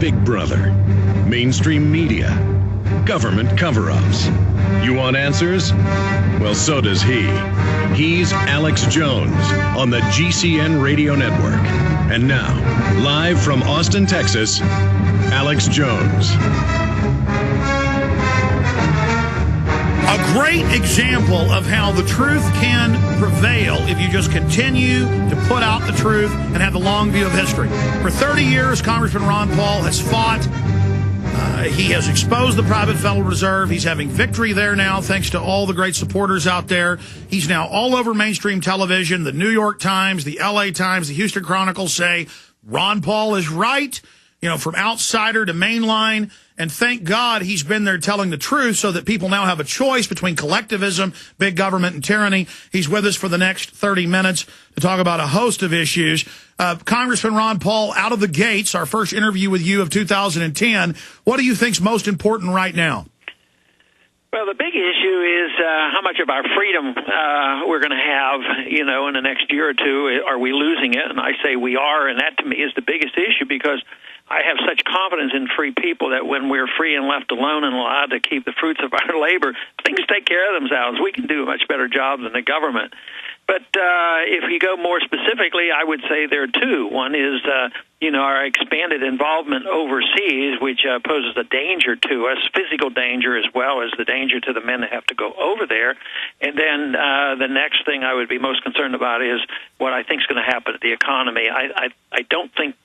Big Brother, mainstream media, government cover-ups. You want answers? Well, so does he. He's Alex Jones on the GCN Radio Network. And now, live from Austin, Texas, Alex Jones. A great example of how the truth can prevail if you just continue to put out the truth and have the long view of history. For 30 years, Congressman Ron Paul has fought. He has exposed the private Federal Reserve. He's having victory there now, thanks to all the great supporters out there. He's now all over mainstream television. The New York Times, the LA Times, the Houston Chronicle say Ron Paul is right, you know, from outsider to mainline. And thank God he's been there telling the truth so that people now have a choice between collectivism, big government, and tyranny. He's with us for the next 30 minutes to talk about a host of issues. Congressman Ron Paul, out of the gates, our first interview with you of 2010. What do you think's most important right now? Well, the big issue is how much of our freedom we're going to have, you know, in the next year or two. Are we losing it? And I say we are, and that to me is the biggest issue because I have such confidence in free people that when we're free and left alone and allowed to keep the fruits of our labor, things take care of themselves. We can do a much better job than the government. But if you go more specifically, I would say there are two. One is, you know, our expanded involvement overseas, which poses a danger to us, physical danger as well as the danger to the men that have to go over there. And then the next thing I would be most concerned about is what I think is going to happen to the economy. I don't think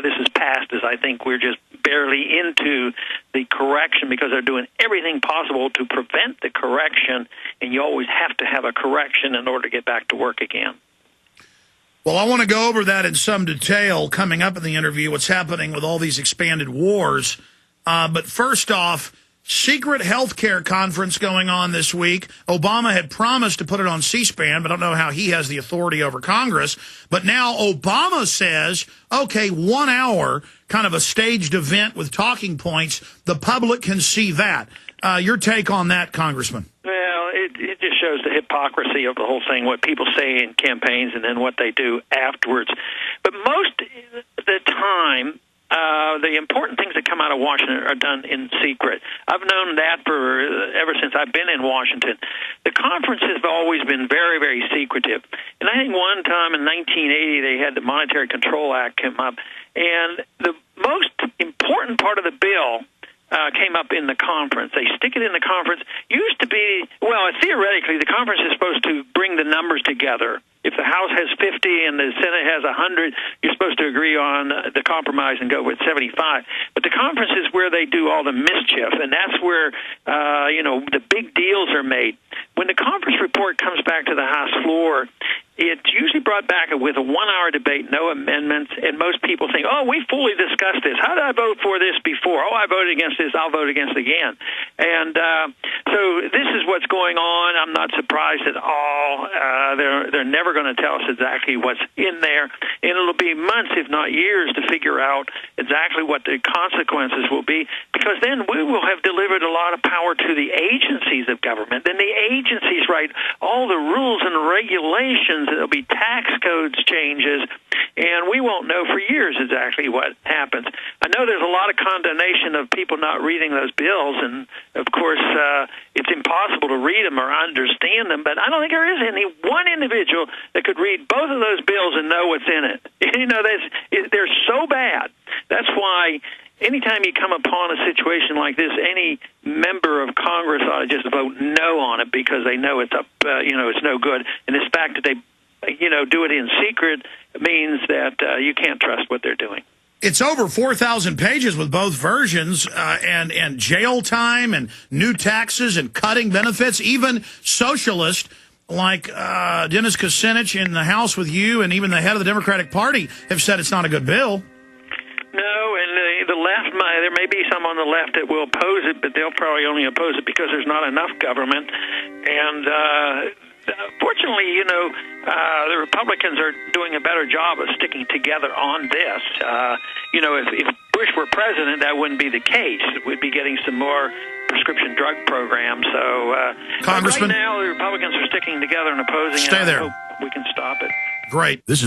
this is past, as I think we're just barely into the correction because they're doing everything possible to prevent the correction, and you always have to have a correction in order to get back to work again. Well, I want to go over that in some detail coming up in the interview, what's happening with all these expanded wars. But first off, secret health care conference going on this week. Obama had promised to put it on C-SPAN, but I don't know how he has the authority over Congress. But now Obama says, okay, 1 hour, kind of a staged event with talking points. The public can see that. Your take on that, Congressman? Well, it just shows the hypocrisy of the whole thing, what people say in campaigns and then what they do afterwards. But most of the time, the important things that come out of Washington are done in secret. I've known that ever since I've been in Washington. The conferences have always been very, very secretive. And I think one time in 1980 they had the Monetary Control Act come up, and the most important part of the bill came up in the conference. They stick it in the conference. Used to be, well, theoretically, the conference is supposed to bring the numbers together. If the House has 50 and the Senate has 100, you're supposed to agree on the compromise and go with 75. But the conference is where they do all the mischief, and that's where, you know, the big deals are made. When the conference report comes back to the House floor, it's usually brought back with a 1 hour debate, no amendments, and most people think, oh, we fully discussed this. How did I vote for this before? Oh, I voted against this. I'll vote against it again. And so this is what's going on. I'm not surprised at all. They're never going to tell us exactly what's in there, and it'll be months, if not years, to figure out exactly what the consequences will be, because then we will have delivered a lot of power to the agencies of government. Then the agencies write all the rules and regulations. There'll be tax codes changes, and we won't know for years exactly what happens. I know there's a lot of condemnation of people not reading those bills, and of course it's impossible to read them or understand them, but I don't think there is any one individual that could read both of those bills and know what's in it. You know, they're so bad. That's why anytime you come upon a situation like this, any member of Congress ought to just vote no on it because they know it's it's no good. And this fact that they, do it in secret means that you can't trust what they're doing. It's over 4,000 pages with both versions, and jail time and new taxes and cutting benefits. Even socialists like Dennis Kucinich in the House with you and even the head of the Democratic Party have said it's not a good bill. No, and the left, there may be some on the left that will oppose it, but they'll probably only oppose it because there's not enough government. And fortunately, the Republicans are doing a better job of sticking together on this. If Bush were president, that wouldn't be the case. We'd be getting some more prescription drug programs. So, Congressman, right now, the Republicans are sticking together and opposing it. Stay there. I hope we can stop it. Great. This is